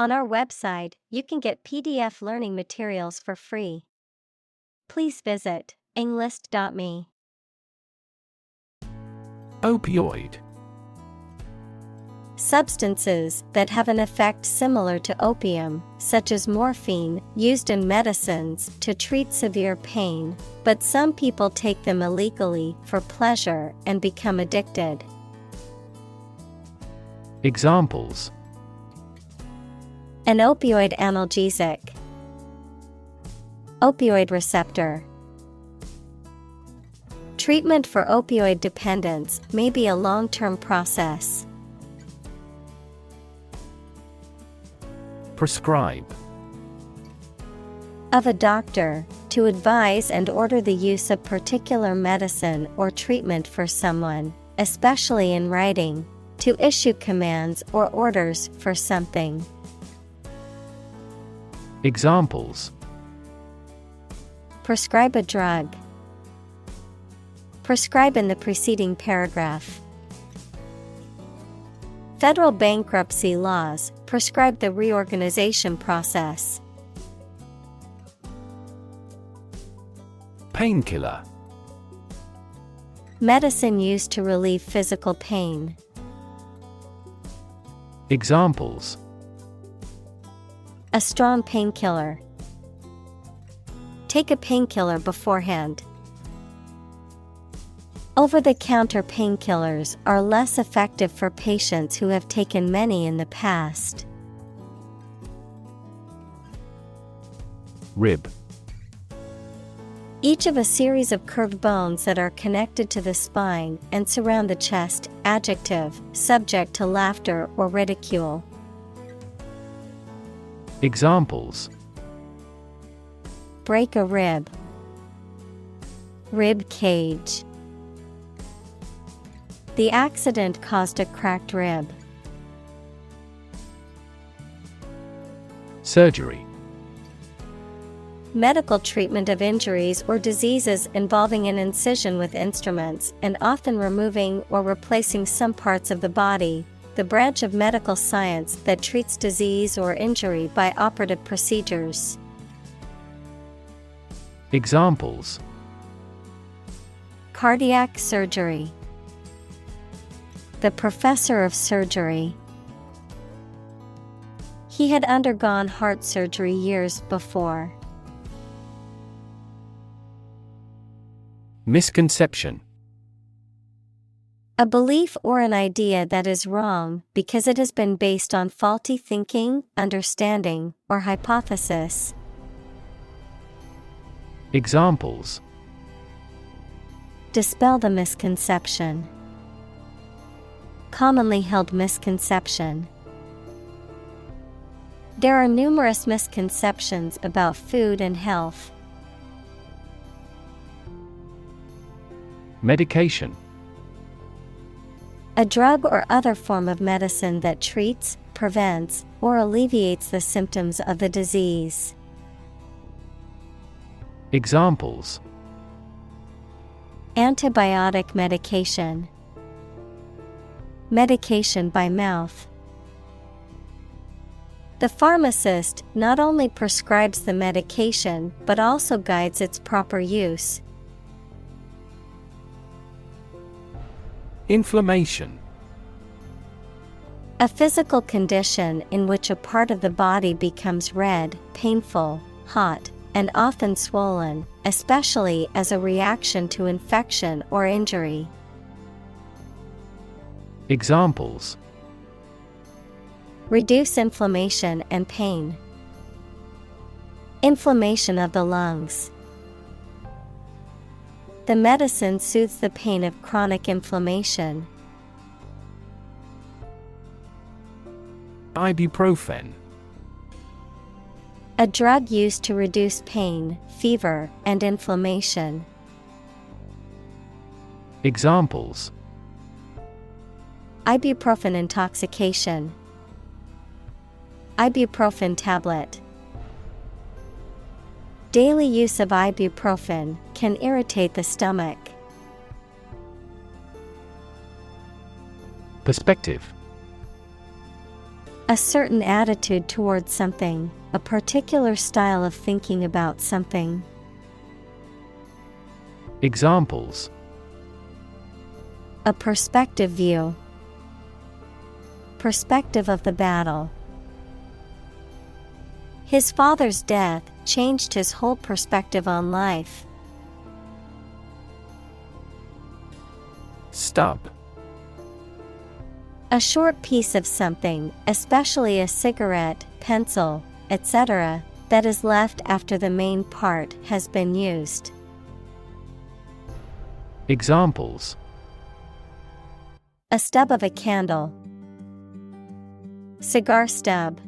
On our website, you can get PDF learning materials for free. Please visit englist.me. Opioid. Substances that have an effect similar to opium, such as morphine, used in medicines to treat severe pain, but some people take them illegally for pleasure and become addicted. Examples: An opioid analgesic. Opioid receptor. Treatment for opioid dependence may be a long-term process. Prescribe. Of a doctor, to advise and order the use of particular medicine or treatment for someone, especially in writing, to issue commands or orders for something. Examples: Prescribe a drug. Prescribe in the preceding paragraph. Federal bankruptcy laws prescribe the reorganization process. Painkiller. Medicine used to relieve physical pain. Examples: A strong painkiller. Take a painkiller beforehand. Over-the-counter painkillers are less effective for patients who have taken many in the past. Rib. Each of a series of curved bones that are connected to the spine and surround the chest. Adjective, subject to laughter or ridicule. Examples: Break a rib. Rib cage. The accident caused a cracked rib. Surgery. Medical treatment of injuries or diseases involving an incision with instruments and often removing or replacing some parts of the body, the branch of medical science that treats disease or injury by operative procedures. Examples: Cardiac surgery. The professor of surgery. He had undergone heart surgery years before. Misconception. A belief or an idea that is wrong because it has been based on faulty thinking, understanding, or hypothesis. Examples: Dispel the misconception. Commonly held misconception. There are numerous misconceptions about food and health. Medication. A drug or other form of medicine that treats, prevents, or alleviates the symptoms of the disease. Examples: Antibiotic medication. Medication by mouth. The pharmacist not only prescribes the medication but also guides its proper use. Inflammation. A physical condition in which a part of the body becomes red, painful, hot, and often swollen, especially as a reaction to infection or injury. Examples: Reduce inflammation and pain. Inflammation of the lungs. The medicine soothes the pain of chronic inflammation. Ibuprofen. A drug used to reduce pain, fever, and inflammation. Examples: Ibuprofen intoxication. Ibuprofen tablet. Daily use of ibuprofen can irritate the stomach. Perspective. A certain attitude towards something, a particular style of thinking about something. Examples: A perspective view. Perspective of the battle. His father's death changed his whole perspective on life. Stub. A short piece of something, especially a cigarette, pencil, etc., that is left after the main part has been used. Examples: A stub of a candle. Cigar stub.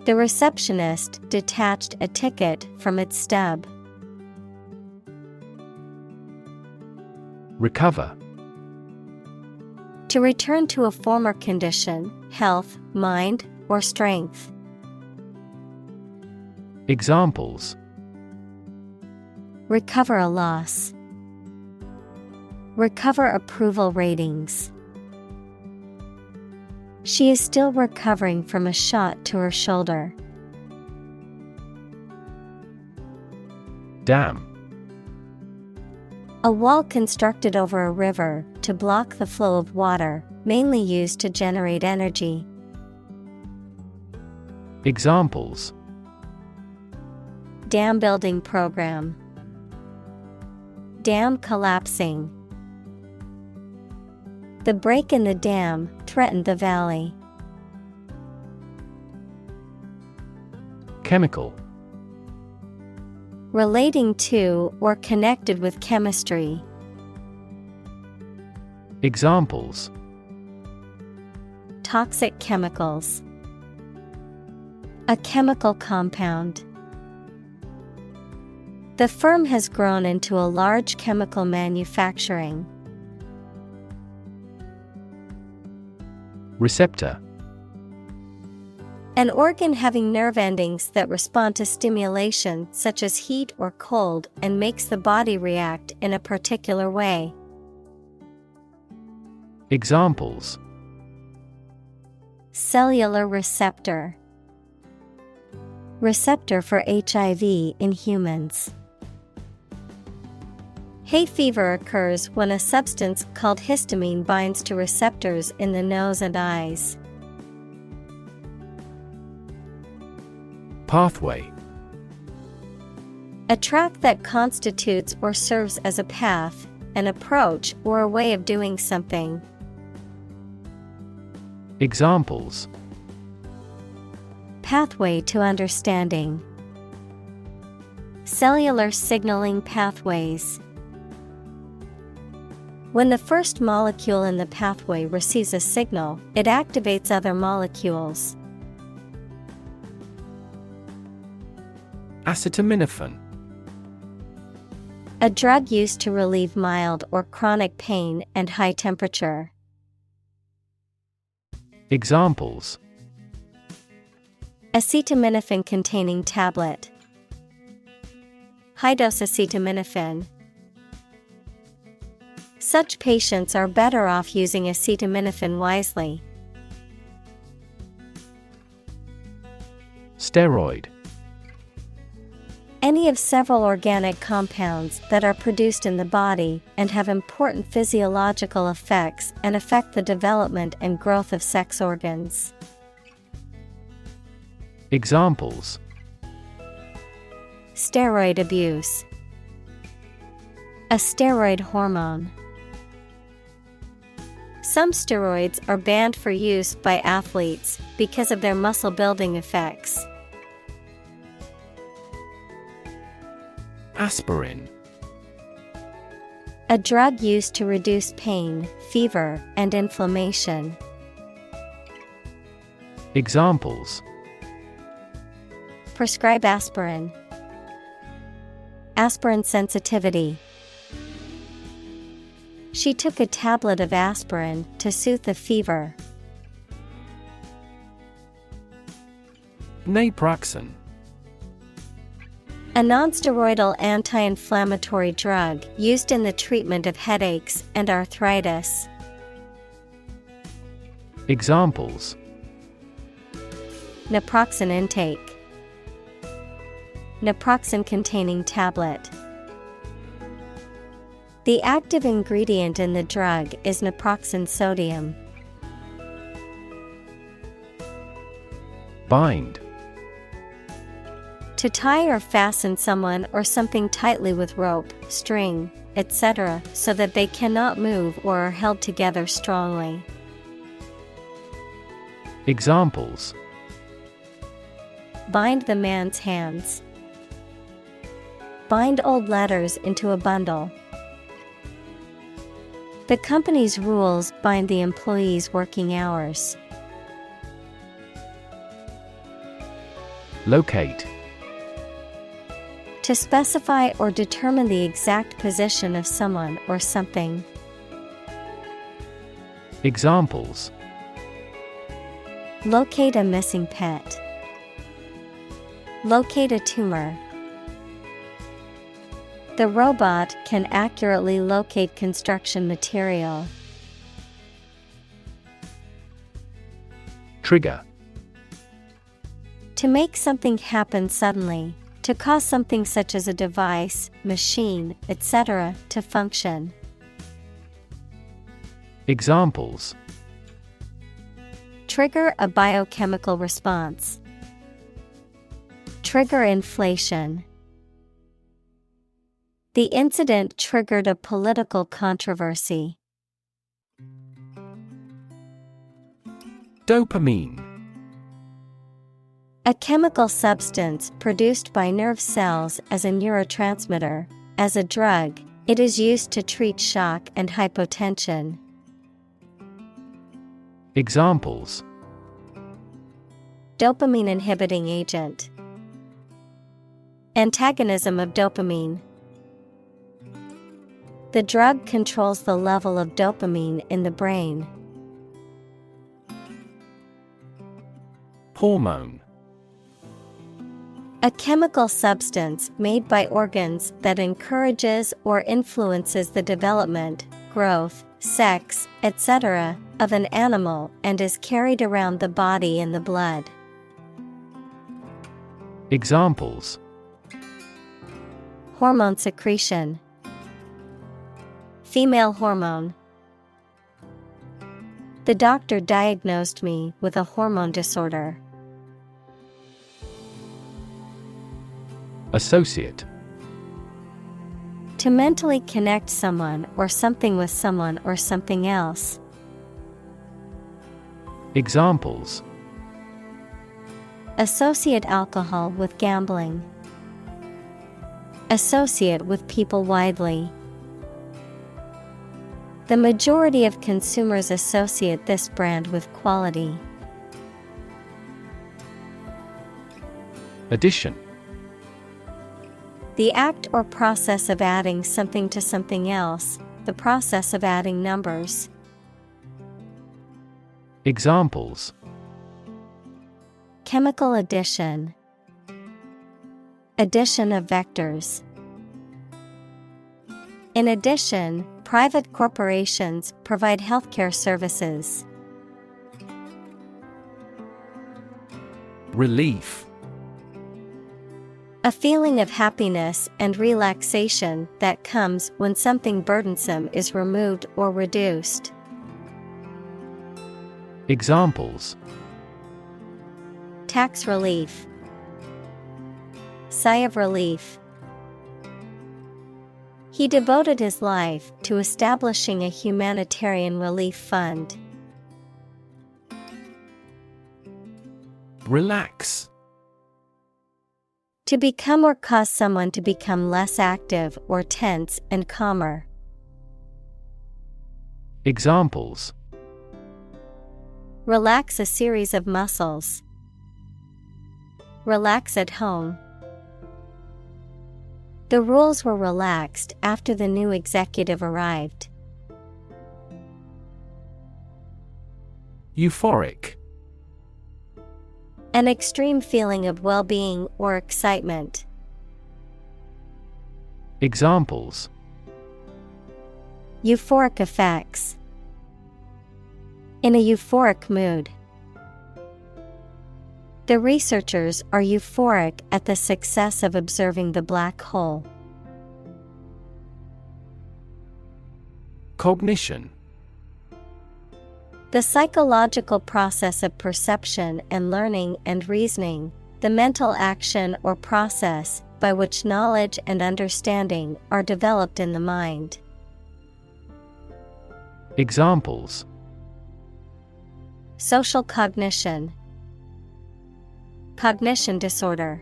The receptionist detached a ticket from its stub. Recover. To return to a former condition, health, mind, or strength. Examples: Recover a loss. Recover approval ratings. She is still recovering from a shot to her shoulder. Dam. A wall constructed over a river to block the flow of water, mainly used to generate energy. Examples: Dam building program. Dam collapsing. The break in the dam threatened the valley. Chemical. Relating to or connected with chemistry. Examples: Toxic chemicals. A chemical compound. The firm has grown into a large chemical manufacturing. Receptor. An organ having nerve endings that respond to stimulation such as heat or cold and makes the body react in a particular way. Examples: Cellular receptor. Receptor for HIV in humans. Hay fever occurs when a substance called histamine binds to receptors in the nose and eyes. Pathway. A track that constitutes or serves as a path, an approach, or a way of doing something. Examples: Pathway to understanding. Cellular signaling pathways. When the first molecule in the pathway receives a signal, it activates other molecules. Acetaminophen. A drug used to relieve mild or chronic pain and high temperature. Examples: Acetaminophen containing tablet. High-dose acetaminophen. Such patients are better off using acetaminophen wisely. Steroid. Any of several organic compounds that are produced in the body and have important physiological effects and affect the development and growth of sex organs. Examples: Steroid abuse. A steroid hormone. Some steroids are banned for use by athletes because of their muscle-building effects. Aspirin. A drug used to reduce pain, fever, and inflammation. Examples: Prescribe aspirin. Aspirin sensitivity. She took a tablet of aspirin to soothe the fever. Naproxen. A nonsteroidal anti-inflammatory drug used in the treatment of headaches and arthritis. Examples: naproxen intake, naproxen-containing tablet. The active ingredient in the drug is naproxen sodium. Bind. To tie or fasten someone or something tightly with rope, string, etc., so that they cannot move or are held together strongly. Examples: bind the man's hands, bind old letters into a bundle. The company's rules bind the employees' working hours. Locate. To specify or determine the exact position of someone or something. Examples: locate a missing pet, locate a tumor. The robot can accurately locate construction material. Trigger. To make something happen suddenly, to cause something such as a device, machine, etc., to function. Examples: trigger a biochemical response, trigger inflation. The incident triggered a political controversy. Dopamine. A chemical substance produced by nerve cells as a neurotransmitter. As a drug, it is used to treat shock and hypotension. Examples: dopamine inhibiting agent, antagonism of dopamine. The drug controls the level of dopamine in the brain. Hormone. A chemical substance made by organs that encourages or influences the development, growth, sex, etc., of an animal and is carried around the body in the blood. Examples: hormone secretion, female hormone. The doctor diagnosed me with a hormone disorder. Associate. To mentally connect someone or something with someone or something else. Examples: associate alcohol with gambling, associate with people widely. The majority of consumers associate this brand with quality. Addition. The act or process of adding something to something else, the process of adding numbers. Examples: chemical addition, addition of vectors. In addition, private corporations provide healthcare services. Relief. A feeling of happiness and relaxation that comes when something burdensome is removed or reduced. Examples: tax relief, sigh of relief. He devoted his life to establishing a humanitarian relief fund. Relax. To become or cause someone to become less active or tense and calmer. Examples: relax a series of muscles. Relax at home. The rules were relaxed after the new executive arrived. Euphoric. An extreme feeling of well-being or excitement. Examples: euphoric effects. In a euphoric mood. The researchers are euphoric at the success of observing the black hole. Cognition. The psychological process of perception and learning and reasoning, the mental action or process by which knowledge and understanding are developed in the mind. Examples: Social cognition. Cognition disorder.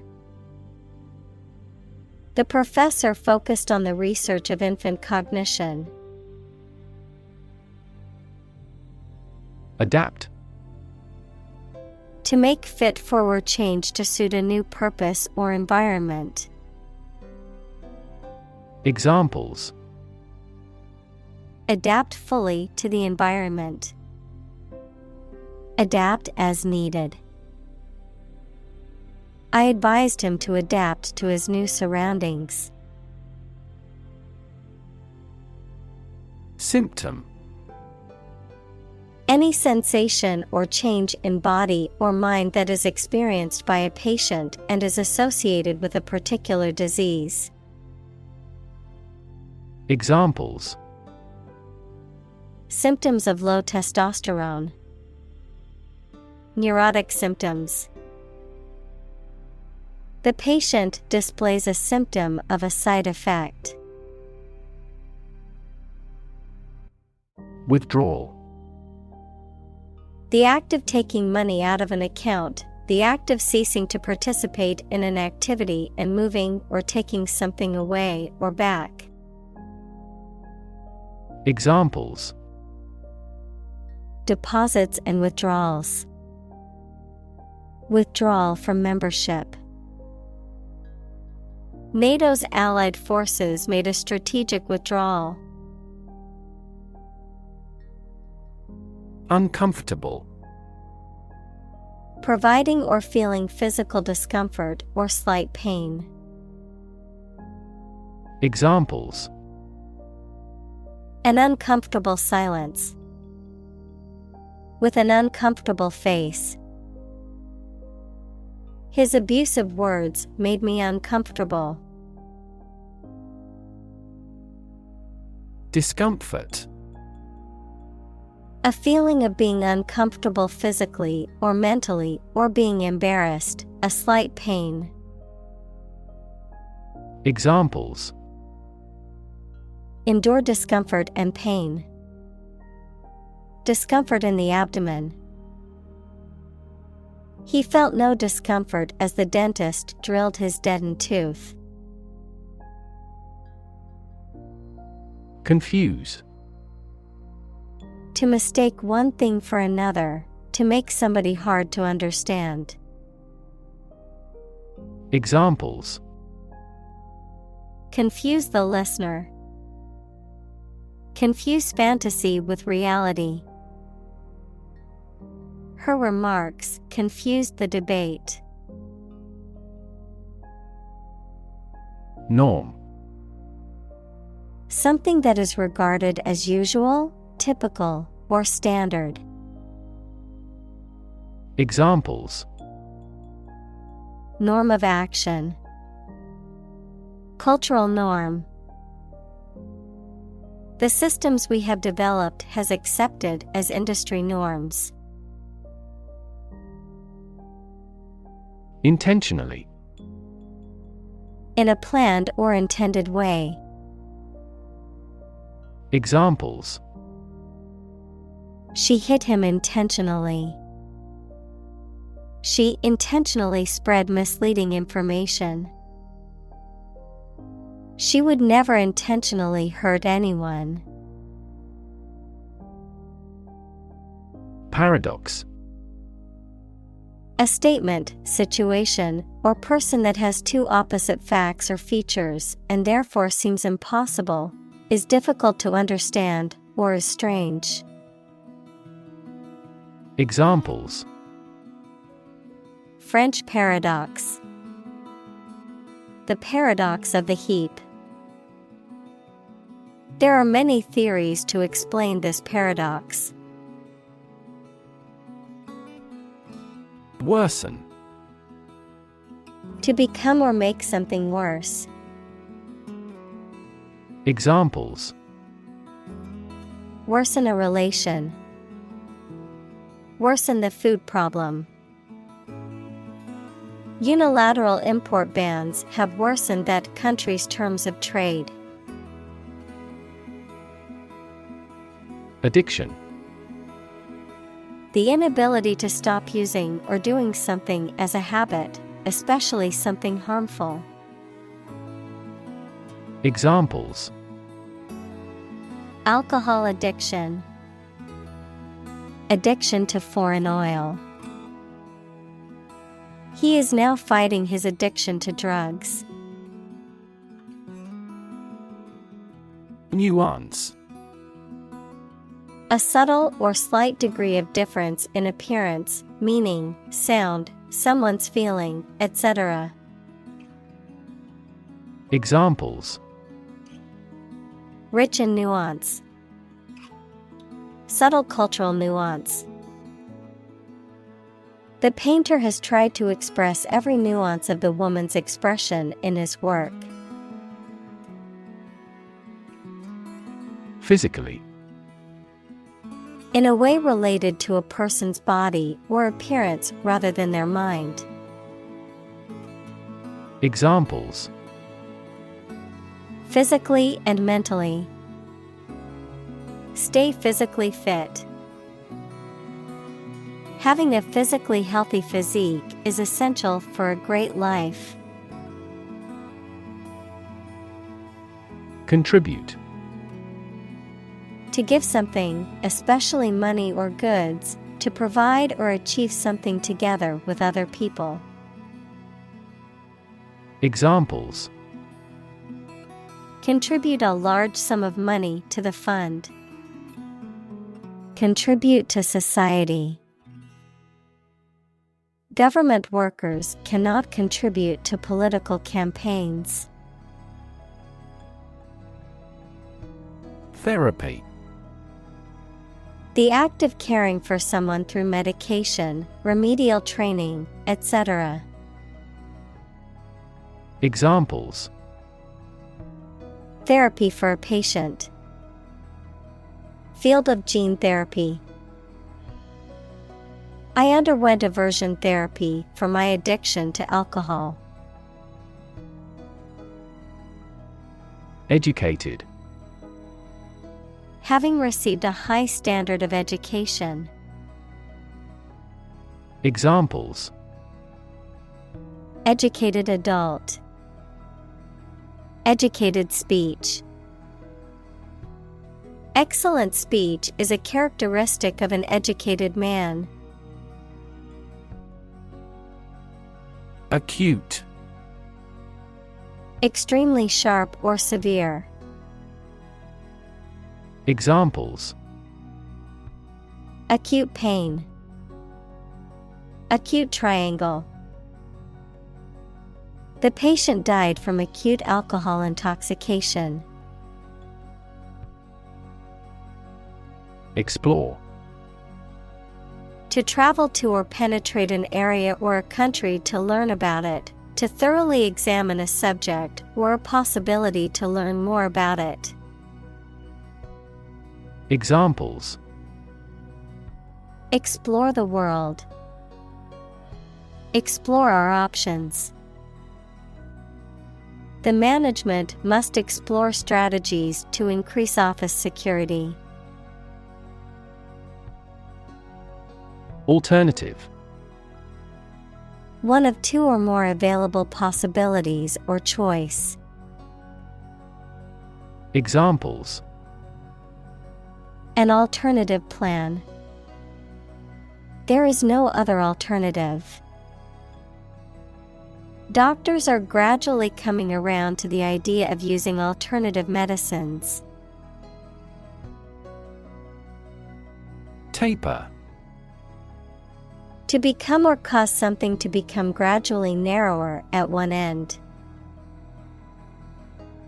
The professor focused on the research of infant cognition. Adapt. To make fit for or change to suit a new purpose or environment. Examples: Adapt fully to the environment. Adapt as needed. I advised him to adapt to his new surroundings. Symptom. Any sensation or change in body or mind that is experienced by a patient and is associated with a particular disease. Examples: Symptoms of low testosterone. Neurotic symptoms. The patient displays a symptom of a side effect. Withdrawal. The act of taking money out of an account, the act of ceasing to participate in an activity and moving or taking something away or back. Examples: Deposits and withdrawals. Withdrawal from membership. NATO's allied forces made a strategic withdrawal. Uncomfortable. Providing or feeling physical discomfort or slight pain. Examples: An uncomfortable silence. With an uncomfortable face. His abusive words made me uncomfortable. Discomfort. A feeling of being uncomfortable physically or mentally or being embarrassed, a slight pain. Examples: Endure discomfort and pain. Discomfort in the abdomen. He felt no discomfort as the dentist drilled his deadened tooth. Confuse. To mistake one thing for another, to make somebody hard to understand. Examples: Confuse the listener. Confuse fantasy with reality. Her remarks confused the debate. Norm. Something that is regarded as usual, typical, or standard. Examples: Norm of action. Cultural norm. The systems we have developed has accepted as industry norms. Intentionally. In a planned or intended way. Examples: She hit him intentionally. She intentionally spread misleading information. She would never intentionally hurt anyone. Paradox. A statement, situation, or person that has two opposite facts or features and therefore seems impossible, is difficult to understand, or is strange. Examples: French paradox. The paradox of the heap. There are many theories to explain this paradox. Worsen. To become or make something worse. Examples: Worsen a relation. Worsen the food problem. Unilateral import bans have worsened that country's terms of trade. Addiction. The inability to stop using or doing something as a habit, especially something harmful. Examples: Alcohol addiction. Addiction to foreign oil. He is now fighting his addiction to drugs. Nuance. A subtle or slight degree of difference in appearance, meaning, sound, someone's feeling, etc. Examples: Rich in nuance. Subtle cultural nuance. The painter has tried to express every nuance of the woman's expression in his work. Physically. In a way related to a person's body or appearance rather than their mind. Examples: Physically and mentally. Stay physically fit. Having a physically healthy physique is essential for a great life. Contribute. To give something, especially money or goods, to provide or achieve something together with other people. Examples: Contribute a large sum of money to the fund. Contribute to society. Government workers cannot contribute to political campaigns. Therapy. The act of caring for someone through medication, remedial training, etc. Examples: Therapy for a patient. Field of gene therapy. I underwent aversion therapy for my addiction to alcohol. Educated. Having received a high standard of education. Examples: Educated adult. Educated speech. Excellent speech is a characteristic of an educated man. Acute. Extremely sharp or severe. Examples: Acute pain. Acute triangle. The patient died from acute alcohol intoxication. Explore. To travel to or penetrate an area or a country to learn about it, to thoroughly examine a subject or a possibility to learn more about it. Examples: Explore the world. Explore our options. The management must explore strategies to increase office security. Alternative. One of two or more available possibilities or choice. Examples: An alternative plan. There is no other alternative. Doctors are gradually coming around to the idea of using alternative medicines. Taper. To become or cause something to become gradually narrower at one end.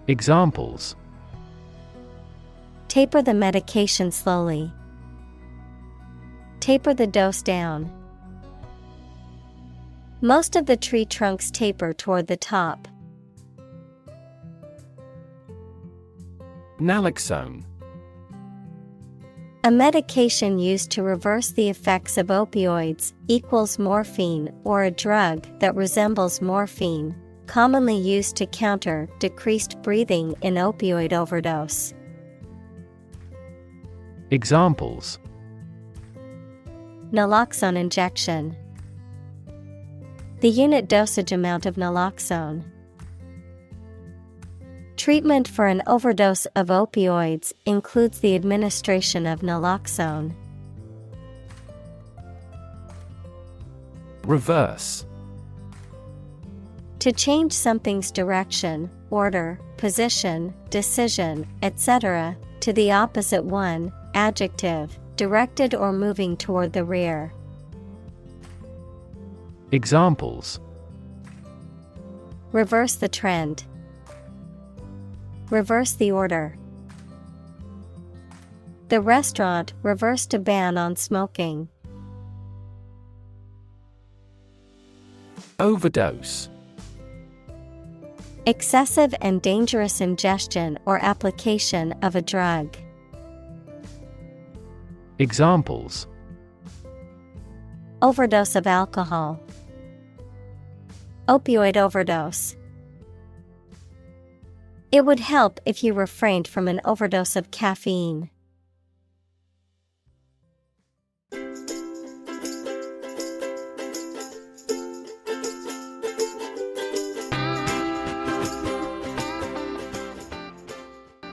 Examples: Taper the medication slowly. Taper the dose down. Most of the tree trunks taper toward the top. Naloxone. A medication used to reverse the effects of opioids, equals morphine or a drug that resembles morphine, commonly used to counter decreased breathing in opioid overdose. Examples: Naloxone injection. The unit dosage amount of naloxone. Treatment for an overdose of opioids includes the administration of naloxone. Reverse. To change something's direction, order, position, decision, etc., to the opposite one, adjective, directed or moving toward the rear. Examples: Reverse the trend. Reverse the order. The restaurant reversed a ban on smoking. Overdose. Excessive and dangerous ingestion or application of a drug. Examples: Overdose of alcohol. Opioid overdose. It would help if you refrained from an overdose of caffeine.